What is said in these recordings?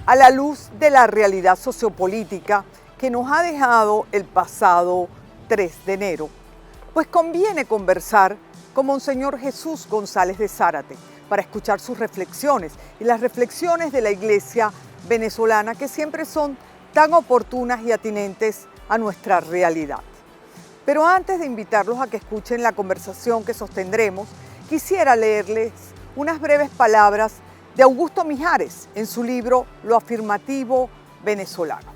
a la luz de la realidad sociopolítica que nos ha dejado el pasado 3 de enero, pues conviene conversar con Monseñor Jesús González de Zárate para escuchar sus reflexiones y las reflexiones de la Iglesia venezolana que siempre son tan oportunas y atinentes a nuestra realidad. Pero antes de invitarlos a que escuchen la conversación que sostendremos, quisiera leerles unas breves palabras de Augusto Mijares en su libro Lo afirmativo venezolano.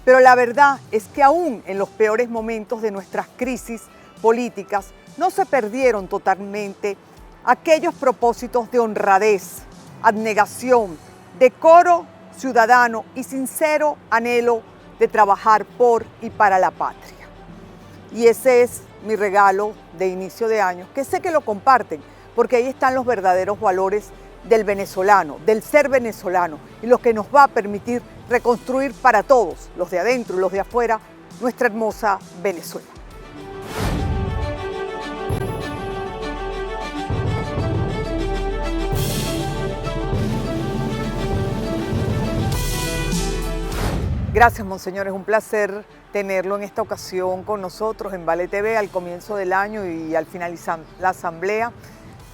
Pero la verdad es que aún en los peores momentos de nuestras crisis políticas no se perdieron totalmente aquellos propósitos de honradez, abnegación, decoro ciudadano y sincero anhelo de trabajar por y para la patria. Y ese es mi regalo de inicio de año, que sé que lo comparten, porque ahí están los verdaderos valores del venezolano, del ser venezolano, y lo que nos va a permitir reconstruir para todos, los de adentro y los de afuera, nuestra hermosa Venezuela. Gracias, Monseñor. Es un placer tenerlo en esta ocasión con nosotros en Vale TV al comienzo del año y al finalizar la asamblea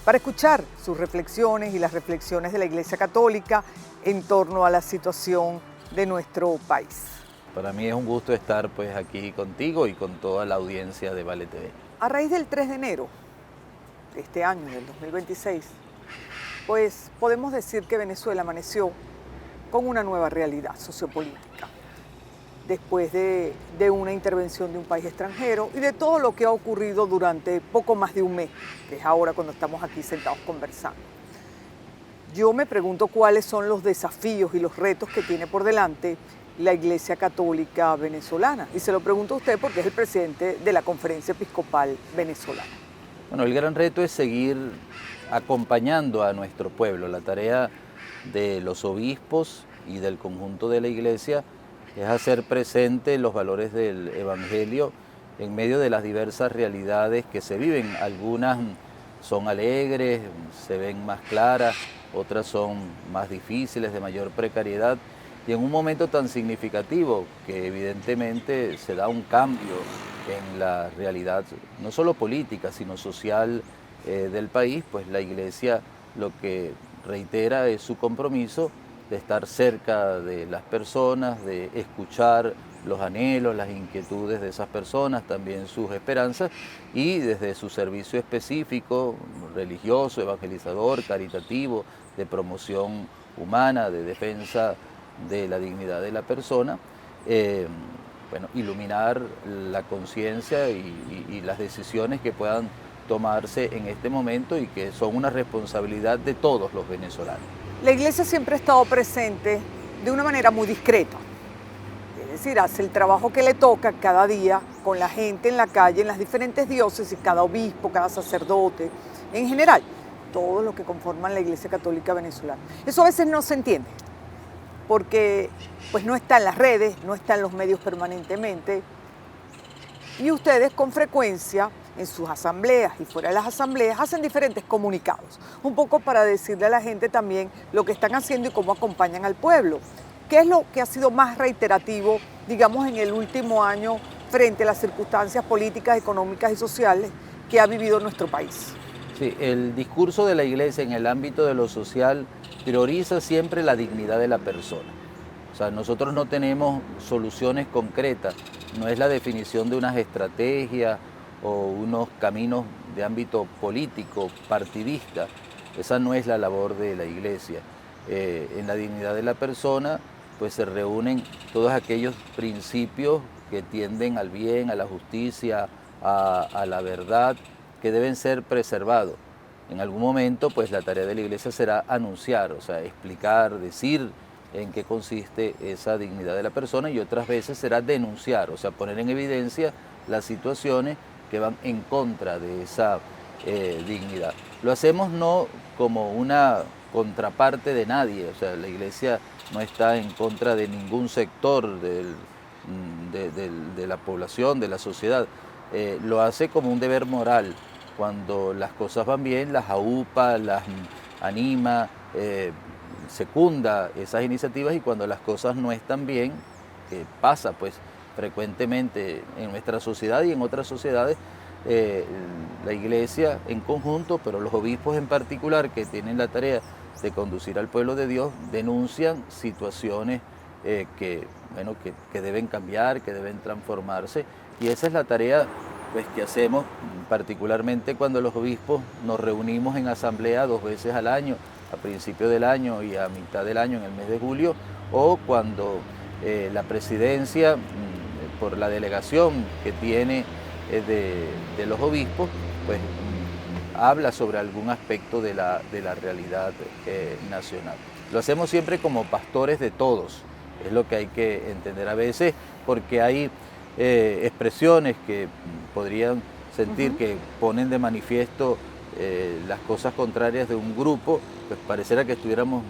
para escuchar sus reflexiones y las reflexiones de la Iglesia Católica en torno a la situación de nuestro país. Para mí es un gusto estar pues aquí contigo y con toda la audiencia de Vale TV. A raíz del 3 de enero de este año, del 2026, pues podemos decir que Venezuela amaneció con una nueva realidad sociopolítica, después de una intervención de un país extranjero y de todo lo que ha ocurrido durante poco más de un mes, que es ahora cuando estamos aquí sentados conversando. Yo me pregunto cuáles son los desafíos y los retos que tiene por delante la Iglesia Católica venezolana. Y se lo pregunto a usted porque es el presidente de la Conferencia Episcopal Venezolana. Bueno, el gran reto es seguir acompañando a nuestro pueblo. La tarea de los obispos y del conjunto de la Iglesia es hacer presente los valores del Evangelio en medio de las diversas realidades que se viven. Algunas son alegres, se ven más claras, otras son más difíciles, de mayor precariedad. Y en un momento tan significativo que evidentemente se da un cambio en la realidad, no solo política, sino social del país, pues la Iglesia lo que reitera es su compromiso de estar cerca de las personas, de escuchar los anhelos, las inquietudes de esas personas, también sus esperanzas, y desde su servicio específico, religioso, evangelizador, caritativo, de promoción humana, de defensa de la dignidad de la persona, iluminar la conciencia y las decisiones que puedan tomarse en este momento y que son una responsabilidad de todos los venezolanos. La Iglesia siempre ha estado presente de una manera muy discreta, es decir, hace el trabajo que le toca cada día con la gente en la calle, en las diferentes diócesis, cada obispo, cada sacerdote, en general, todos los que conforman la Iglesia Católica venezolana. Eso a veces no se entiende, porque pues no está en las redes, no está en los medios permanentemente, y ustedes con frecuencia en sus asambleas y fuera de las asambleas hacen diferentes comunicados, un poco para decirle a la gente también lo que están haciendo y cómo acompañan al pueblo. ¿Qué es lo que ha sido más reiterativo, digamos, en el último año frente a las circunstancias políticas, económicas y sociales que ha vivido nuestro país? Sí, el discurso de la Iglesia en el ámbito de lo social prioriza siempre la dignidad de la persona. O sea, nosotros no tenemos soluciones concretas, no es la definición de unas estrategias o unos caminos de ámbito político, partidista. Esa no es la labor de la Iglesia. En la dignidad de la persona pues se reúnen todos aquellos principios que tienden al bien, a la justicia, a la verdad, que deben ser preservados. En algún momento pues la tarea de la Iglesia será anunciar, o sea, explicar, decir en qué consiste esa dignidad de la persona, y otras veces será denunciar, o sea, poner en evidencia las situaciones que van en contra de esa dignidad. Lo hacemos no como una contraparte de nadie, o sea, la Iglesia no está en contra de ningún sector de la población, de la sociedad. Lo hace como un deber moral. Cuando las cosas van bien, las aupa, las anima, secunda esas iniciativas, y cuando las cosas no están bien, que pasa pues frecuentemente en nuestra sociedad y en otras sociedades, la iglesia en conjunto, pero los obispos en particular, que tienen la tarea de conducir al pueblo de Dios, denuncian situaciones que deben cambiar, que deben transformarse, y esa es la tarea pues, que hacemos particularmente cuando los obispos nos reunimos en asamblea 2 veces al año, a principio del año y a mitad del año en el mes de julio, o cuando la presidencia, por la delegación que tiene de los obispos, pues habla sobre algún aspecto de la realidad nacional. Lo hacemos siempre como pastores de todos, es lo que hay que entender a veces, porque hay expresiones que podrían sentir que ponen de manifiesto las cosas contrarias de un grupo, pues pareciera que estuviéramos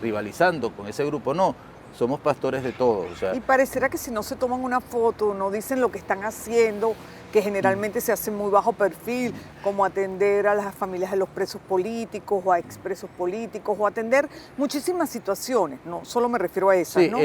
rivalizando con ese grupo. No, somos pastores de todos. O sea, y pareciera que si no se toman una foto, no dicen lo que están haciendo, que generalmente se hace muy bajo perfil, como atender a las familias de los presos políticos o a expresos políticos, o atender muchísimas situaciones, no solo me refiero a esas, sí, ¿no?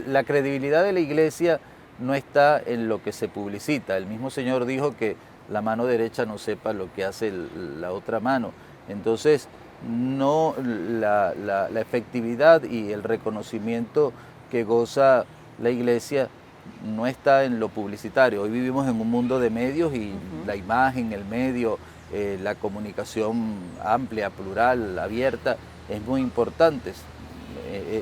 La credibilidad de la iglesia no está en lo que se publicita. El mismo Señor dijo que la mano derecha no sepa lo que hace la otra mano. Entonces, no la efectividad y el reconocimiento que goza la iglesia no está en lo publicitario. Hoy vivimos en un mundo de medios y la imagen, el medio, la comunicación amplia, plural, abierta, es muy importante.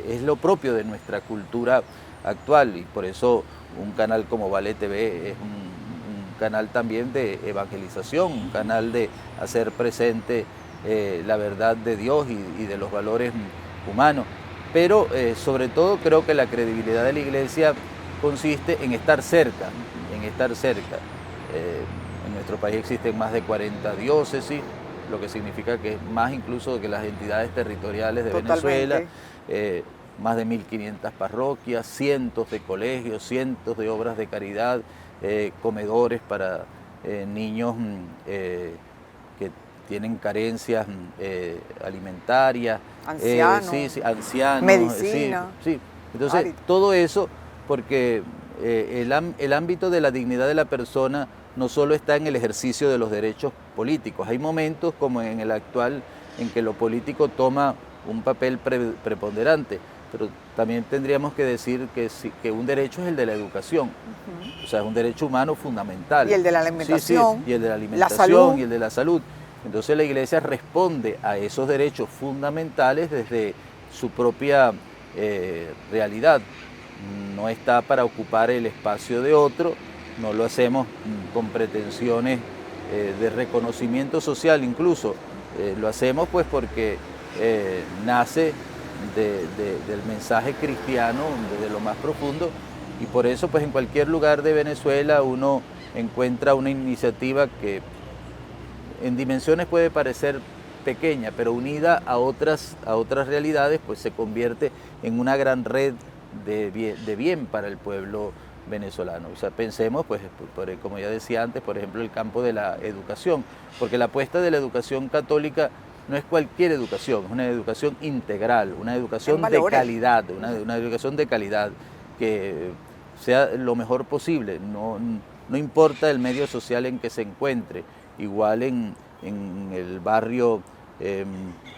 Es lo propio de nuestra cultura actual, y por eso un canal como Vale TV es un canal también de evangelización, un canal de hacer presente la verdad de Dios y de los valores humanos. Pero sobre todo creo que la credibilidad de la iglesia consiste en estar cerca, en estar cerca. En nuestro país existen más de 40 diócesis, lo que significa que es más incluso que las entidades territoriales de Venezuela, más de 1.500 parroquias, cientos de colegios, cientos de obras de caridad, comedores para niños que tienen carencias alimentarias, ancianos, ancianos, medicina. Sí. Entonces, todo eso, porque el ámbito de la dignidad de la persona no solo está en el ejercicio de los derechos políticos. Hay momentos como en el actual en que lo político toma un papel preponderante, pero también tendríamos que decir que un derecho es el de la educación, o sea, es un derecho humano fundamental. Y el de la alimentación, sí, y el de la alimentación, la salud. y el de la salud. Entonces la iglesia responde a esos derechos fundamentales desde su propia realidad. No está para ocupar el espacio de otro, no lo hacemos con pretensiones de reconocimiento social incluso, lo hacemos pues porque nace del mensaje cristiano desde lo más profundo, y por eso pues en cualquier lugar de Venezuela uno encuentra una iniciativa que en dimensiones puede parecer pequeña, pero unida a otras realidades, pues se convierte en una gran red de bien para el pueblo venezolano. O sea, pensemos, pues, como ya decía antes, por ejemplo, el campo de la educación, porque la apuesta de la educación católica no es cualquier educación, es una educación integral, una educación de calidad, una educación de calidad que sea lo mejor posible, no importa el medio social en que se encuentre, igual en el barrio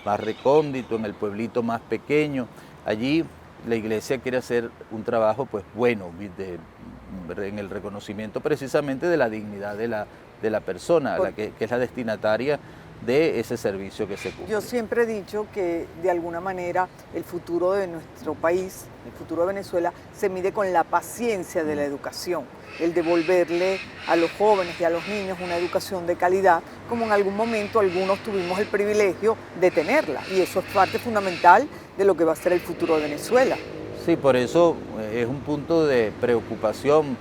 más recóndito, en el pueblito más pequeño. Allí la iglesia quiere hacer un trabajo pues bueno en el reconocimiento precisamente de la dignidad de la persona, que es la destinataria de ese servicio que se cumple. Yo siempre he dicho que de alguna manera el futuro de nuestro país, el futuro de Venezuela, se mide con la paciencia de la educación, el devolverle a los jóvenes y a los niños una educación de calidad, como en algún momento algunos tuvimos el privilegio de tenerla, y eso es parte fundamental de lo que va a ser el futuro de Venezuela. Sí, por eso es un punto de preocupación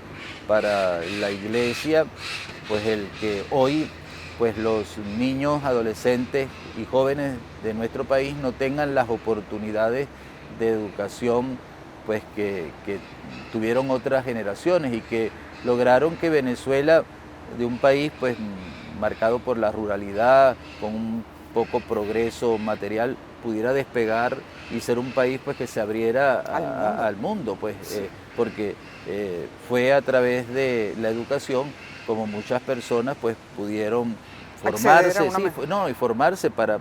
para la iglesia, pues el que hoy pues los niños, adolescentes y jóvenes de nuestro país no tengan las oportunidades de educación pues que tuvieron otras generaciones, y que lograron que Venezuela, de un país pues marcado por la ruralidad, con un poco progreso material, pudiera despegar y ser un país pues que se abriera al mundo, pues, Sí. porque fue a través de la educación como muchas personas pues pudieron Acceder a formarse, una sí, mejor. no, y formarse para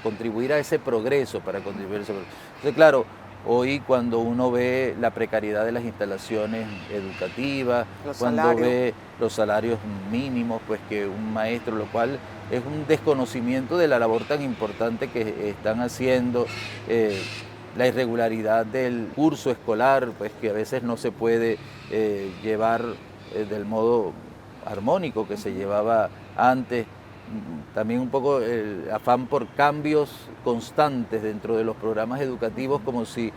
contribuir a ese progreso, para contribuir a ese progreso. Entonces, claro, hoy cuando uno ve la precariedad de las instalaciones educativas, Los cuando salarios. ve los salarios mínimos, pues que un maestro, lo cual es un desconocimiento de la labor tan importante que están haciendo, la irregularidad del curso escolar, pues que a veces no se puede llevar del modo armónico que se llevaba antes. También un poco el afán por cambios constantes dentro de los programas educativos, como si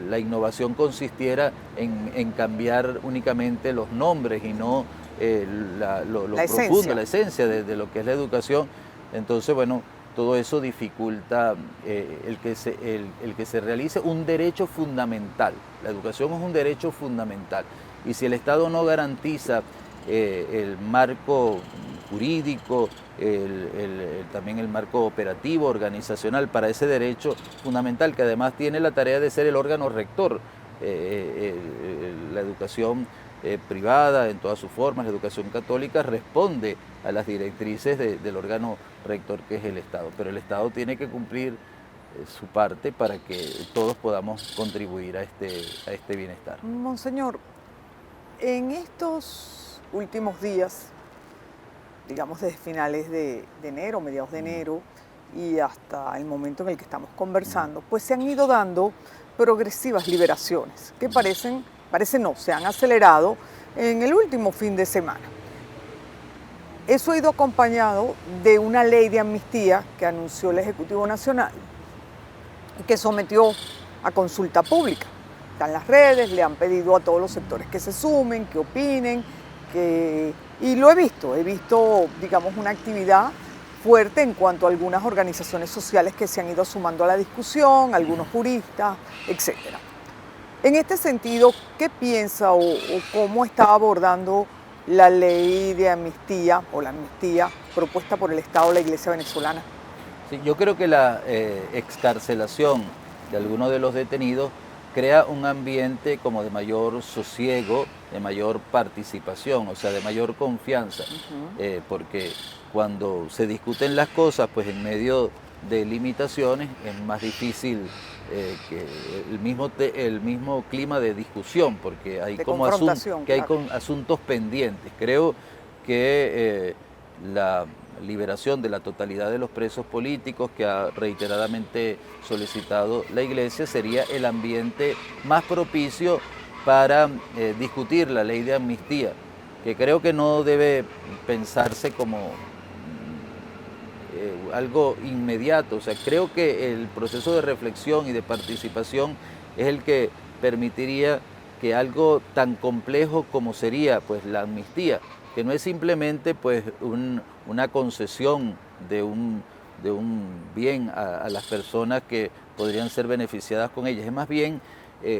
la innovación consistiera en cambiar únicamente los nombres y no lo La profundo, esencia. la esencia de lo que es la educación. Entonces, bueno, todo eso dificulta el que se realice un derecho fundamental. La educación es un derecho fundamental. Y si el Estado no garantiza el marco jurídico, también el marco operativo, organizacional para ese derecho fundamental, que además tiene la tarea de ser el órgano rector. La educación privada en todas sus formas, la educación católica, responde a las directrices del órgano rector que es el Estado, pero el Estado tiene que cumplir su parte para que todos podamos contribuir a este bienestar. Monseñor, en estos últimos días, digamos desde finales de enero, mediados de enero, y hasta el momento en el que estamos conversando, pues se han ido dando progresivas liberaciones que se han acelerado en el último fin de semana. Eso ha ido acompañado de una ley de amnistía que anunció el Ejecutivo Nacional y que sometió a consulta pública. Están las redes, le han pedido a todos los sectores que se sumen, que opinen, y lo he visto, digamos, una actividad fuerte en cuanto a algunas organizaciones sociales que se han ido sumando a la discusión, algunos juristas, etc. En este sentido, ¿qué piensa o cómo está abordando la ley de amnistía o la amnistía propuesta por el Estado de la Iglesia venezolana? Sí, yo creo que la excarcelación de algunos de los detenidos crea un ambiente como de mayor sosiego, de mayor participación, o sea, de mayor confianza, porque cuando se discuten las cosas, pues en medio de limitaciones es más difícil que el mismo clima de discusión, porque hay como asuntos pendientes. Creo que la liberación de la totalidad de los presos políticos que ha reiteradamente solicitado la Iglesia sería el ambiente más propicio para discutir la ley de amnistía, que creo que no debe pensarse como algo inmediato. O sea, creo que el proceso de reflexión y de participación es el que permitiría que algo tan complejo como sería pues la amnistía, que no es simplemente pues una concesión de un bien a las personas que podrían ser beneficiadas con ellas, es más bien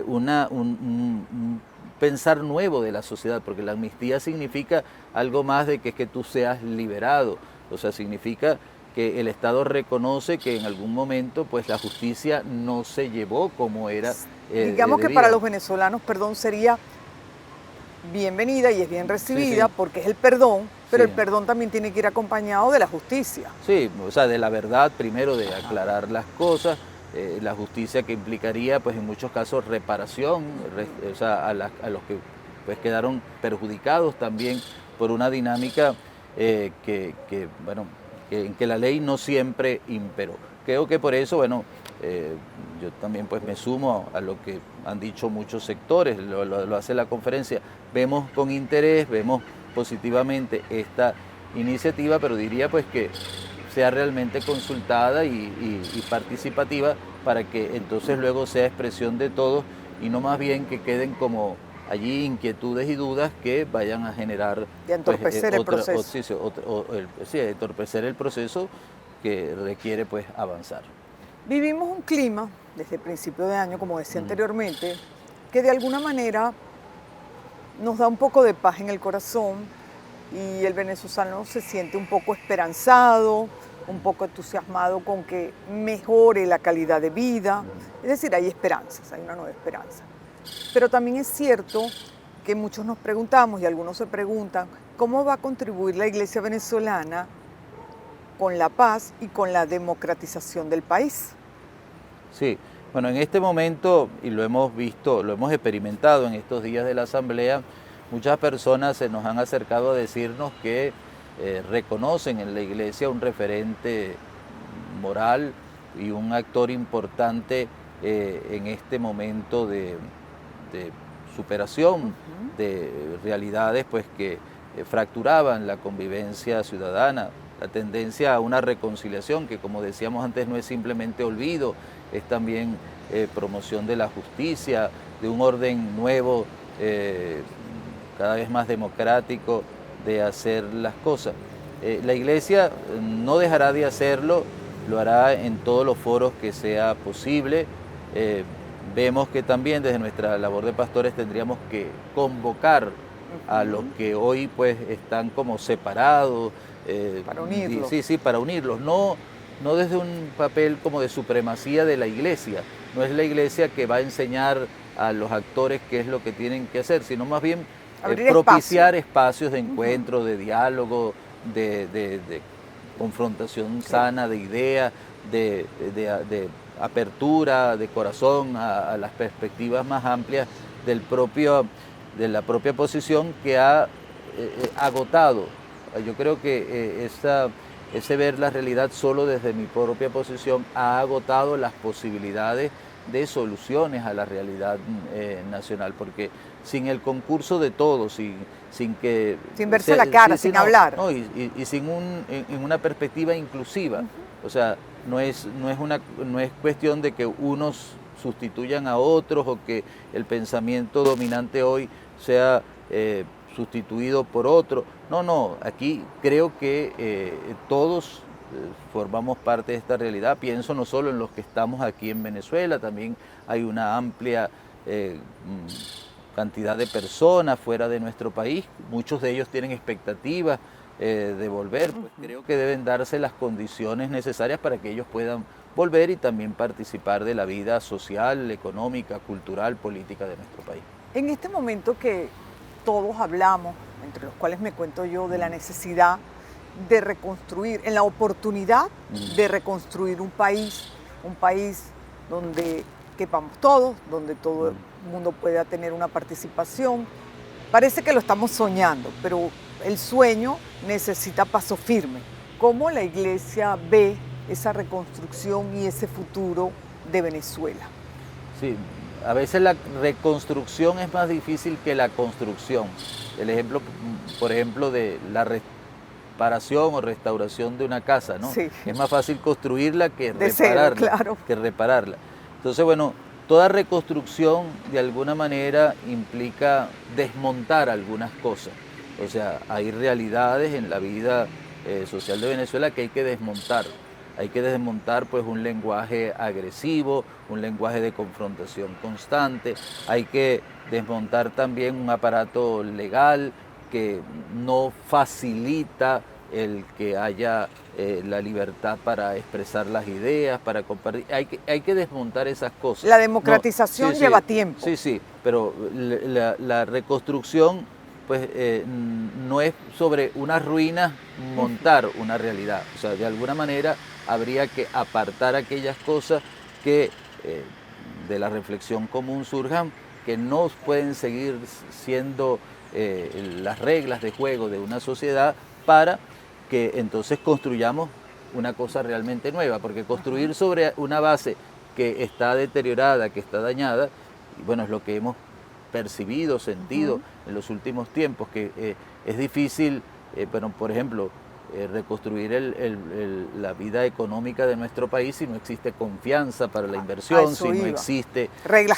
un pensar nuevo de la sociedad, porque la amnistía significa algo más de que tú seas liberado, o sea, significa que el Estado reconoce que en algún momento pues la justicia no se llevó como era digamos que para los venezolanos, perdón, sería bienvenida y es bien recibida, porque es el perdón, pero el perdón también tiene que ir acompañado de la justicia. Sí, o sea, de la verdad, primero de aclarar las cosas, la justicia que implicaría pues en muchos casos reparación, o sea, a los que pues quedaron perjudicados también por una dinámica bueno, en que la ley no siempre imperó. Creo que por eso, bueno, yo también pues me sumo a lo que han dicho muchos sectores, lo hace la conferencia. Vemos con interés, vemos positivamente esta iniciativa, pero diría pues que sea realmente consultada y participativa para que entonces luego sea expresión de todos y no más bien que queden como allí inquietudes y dudas que vayan a generar de entorpecer el proceso. Entorpecer el proceso que requiere pues avanzar. Vivimos un clima desde el principio de año, como decía anteriormente, que de alguna manera nos da un poco de paz en el corazón y el venezolano se siente un poco esperanzado, un poco entusiasmado con que mejore la calidad de vida. Es decir, hay esperanzas, hay una nueva esperanza. Pero también es cierto que muchos nos preguntamos y algunos se preguntan cómo va a contribuir la Iglesia venezolana con la paz y con la democratización del país. Sí, bueno, en este momento, y lo hemos visto, lo hemos experimentado en estos días de la Asamblea, muchas personas se nos han acercado a decirnos que reconocen en la Iglesia un referente moral y un actor importante en este momento de superación de realidades pues, que fracturaban la convivencia ciudadana, la tendencia a una reconciliación que, como decíamos antes, no es simplemente olvido, es también promoción de la justicia, de un orden nuevo, cada vez más democrático de hacer las cosas. La Iglesia no dejará de hacerlo, lo hará en todos los foros que sea posible. Vemos que también desde nuestra labor de pastores tendríamos que convocar a los que hoy pues están como separados. Para unirlos. Sí, para unirlos. No desde un papel como de supremacía de la Iglesia. No es la Iglesia que va a enseñar a los actores qué es lo que tienen que hacer, sino más bien propiciar espacios de encuentro, de diálogo, de confrontación sana de ideas, de apertura de corazón a las perspectivas más amplias de la propia posición que ha agotado. Yo creo que ese ver la realidad solo desde mi propia posición ha agotado las posibilidades de soluciones a la realidad nacional, porque sin el concurso de todos, sin verse la cara, sin hablar. No, y sin una perspectiva inclusiva. O sea, no es cuestión de que unos sustituyan a otros o que el pensamiento dominante hoy sea sustituido por otro. No, aquí creo que todos formamos parte de esta realidad. Pienso no solo en los que estamos aquí en Venezuela, también hay una amplia cantidad de personas fuera de nuestro país. Muchos de ellos tienen expectativas de volver. Pues creo que deben darse las condiciones necesarias para que ellos puedan volver y también participar de la vida social, económica, cultural, política de nuestro país. En este momento que todos hablamos, entre los cuales me cuento yo, de la necesidad de reconstruir, en la oportunidad de reconstruir un país donde quepamos todos, donde todo el mundo pueda tener una participación. Parece que lo estamos soñando, pero el sueño necesita paso firme. ¿Cómo la Iglesia ve esa reconstrucción y ese futuro de Venezuela? Sí, a veces la reconstrucción es más difícil que la construcción. El ejemplo, por ejemplo, de la reparación o restauración de una casa, ¿no? Sí. Es más fácil construirla que repararla, repararla. Entonces, bueno, toda reconstrucción de alguna manera implica desmontar algunas cosas. O sea, hay realidades en la vida social de Venezuela que hay que desmontar. Hay que desmontar pues un lenguaje agresivo, un lenguaje de confrontación constante. Hay que desmontar también un aparato legal que no facilita el que haya la libertad para expresar las ideas, para compartir. Hay que desmontar esas cosas. La democratización lleva tiempo. Sí, pero la reconstrucción pues no es sobre unas ruinas montar una realidad. O sea, de alguna manera habría que apartar aquellas cosas que de la reflexión común surjan, que no pueden seguir siendo las reglas de juego de una sociedad, para que entonces construyamos una cosa realmente nueva, porque construir sobre una base que está deteriorada, que está dañada, y bueno, es lo que hemos percibido, sentido en los últimos tiempos, que es difícil, bueno, por ejemplo, reconstruir la vida económica de nuestro país si no existe confianza para la inversión, si no existe reglas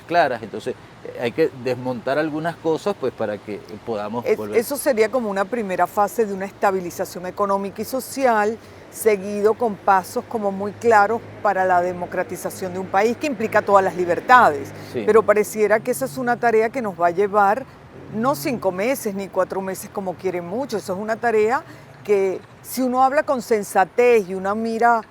claras. Entonces hay que desmontar algunas cosas pues para que podamos volver. Eso sería como una primera fase de una estabilización económica y social, seguido con pasos como muy claros para la democratización de un país que implica todas las libertades. Sí. Pero pareciera que esa es una tarea que nos va a llevar no 5 meses ni 4 meses como quieren muchos. Eso es una tarea que si uno habla con sensatez y uno mira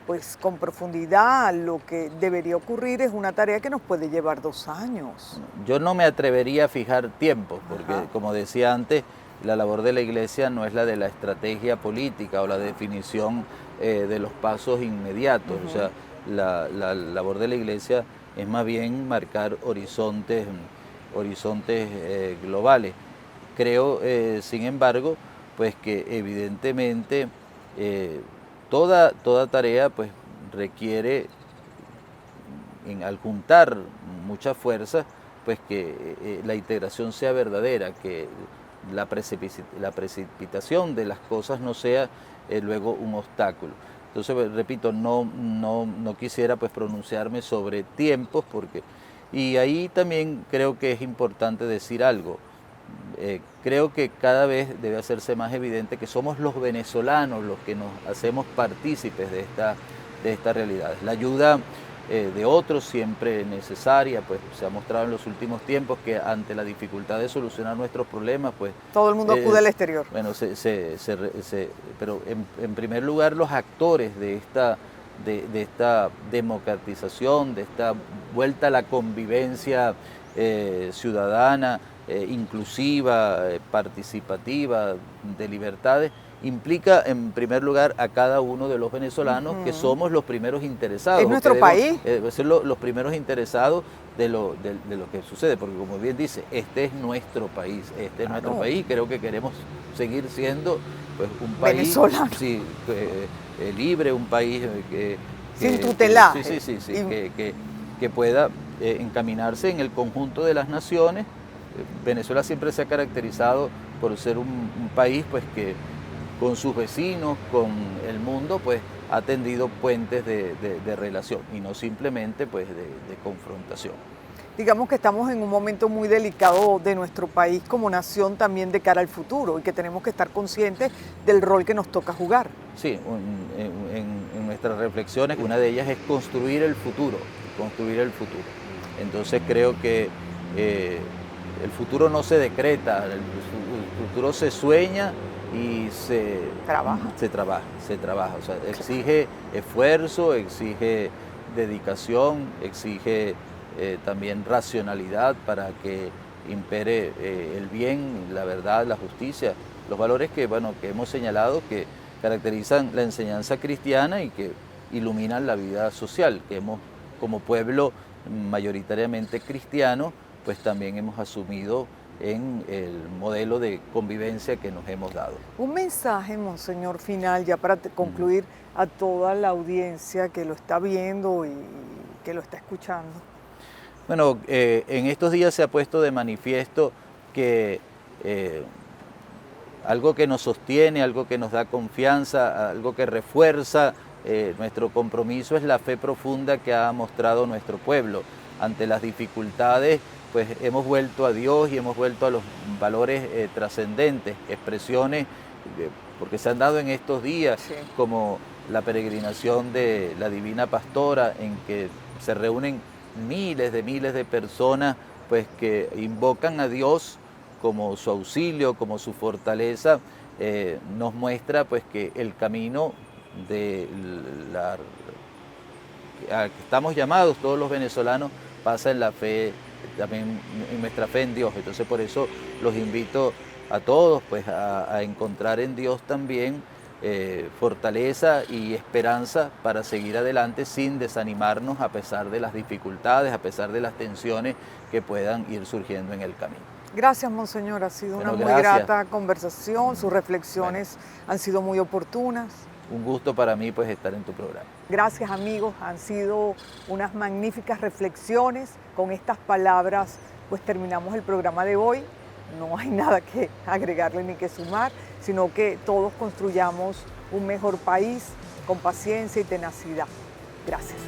pues con profundidad, lo que debería ocurrir es una tarea que nos puede llevar 2 años. Yo no me atrevería a fijar tiempos, porque Ajá. como decía antes, la labor de la Iglesia no es la de la estrategia política o la definición de los pasos inmediatos. O sea, la labor de la Iglesia es más bien marcar horizontes globales. Creo, sin embargo, pues que evidentemente toda tarea pues requiere, al juntar mucha fuerza, pues que la integración sea verdadera, que la precipitación de las cosas no sea luego un obstáculo. Entonces, pues, repito, no quisiera pues pronunciarme sobre tiempos, porque, y ahí también creo que es importante decir algo. Creo que cada vez debe hacerse más evidente que somos los venezolanos los que nos hacemos partícipes de esta realidad. La ayuda de otros siempre necesaria, pues se ha mostrado en los últimos tiempos que ante la dificultad de solucionar nuestros problemas, pues Todo el mundo acude al exterior. bueno, pero en primer lugar los actores de esta democratización, de esta vuelta a la convivencia ciudadana, inclusiva, participativa, de libertades, implica en primer lugar a cada uno de los venezolanos que somos los primeros interesados. ¿Es nuestro país? Ser los primeros interesados de lo que sucede, porque como bien dice, este es nuestro país, creo que queremos seguir siendo pues, un país venezolano, sí, libre, un país sin tutelaje. Que pueda encaminarse en el conjunto de las naciones. Venezuela siempre se ha caracterizado por ser un país pues que con sus vecinos, con el mundo, pues ha tendido puentes de relación y no simplemente pues de confrontación. Digamos que estamos en un momento muy delicado de nuestro país como nación también de cara al futuro y que tenemos que estar conscientes del rol que nos toca jugar. Sí, en nuestras reflexiones una de ellas es construir el futuro. Entonces creo que el futuro no se decreta, el futuro se sueña y se trabaja. O sea, exige esfuerzo, exige dedicación, exige también racionalidad para que impere el bien, la verdad, la justicia, los valores que hemos señalado que caracterizan la enseñanza cristiana y que iluminan la vida social, que hemos como pueblo mayoritariamente cristiano, pues también hemos asumido en el modelo de convivencia que nos hemos dado. Un mensaje, Monseñor, final, ya para concluir, a toda la audiencia que lo está viendo y que lo está escuchando. Bueno, en estos días se ha puesto de manifiesto que algo que nos sostiene, algo que nos da confianza, algo que refuerza nuestro compromiso es la fe profunda que ha mostrado nuestro pueblo. Ante las dificultades, pues hemos vuelto a Dios y hemos vuelto a los valores trascendentes, expresiones, porque se han dado en estos días, sí, como la peregrinación de la Divina Pastora, en que se reúnen miles de personas pues, que invocan a Dios como su auxilio, como su fortaleza, nos muestra pues, que el camino a que estamos llamados todos los venezolanos pasa en la fe, también en nuestra fe en Dios. Entonces por eso los invito a todos pues, a encontrar en Dios también fortaleza y esperanza para seguir adelante sin desanimarnos a pesar de las dificultades, a pesar de las tensiones que puedan ir surgiendo en el camino. Gracias, Monseñor, ha sido una muy grata conversación, sus reflexiones han sido muy oportunas. Un gusto para mí pues estar en tu programa. Gracias, amigos, han sido unas magníficas reflexiones. Con estas palabras pues terminamos el programa de hoy. No hay nada que agregarle ni que sumar, sino que todos construyamos un mejor país con paciencia y tenacidad. Gracias.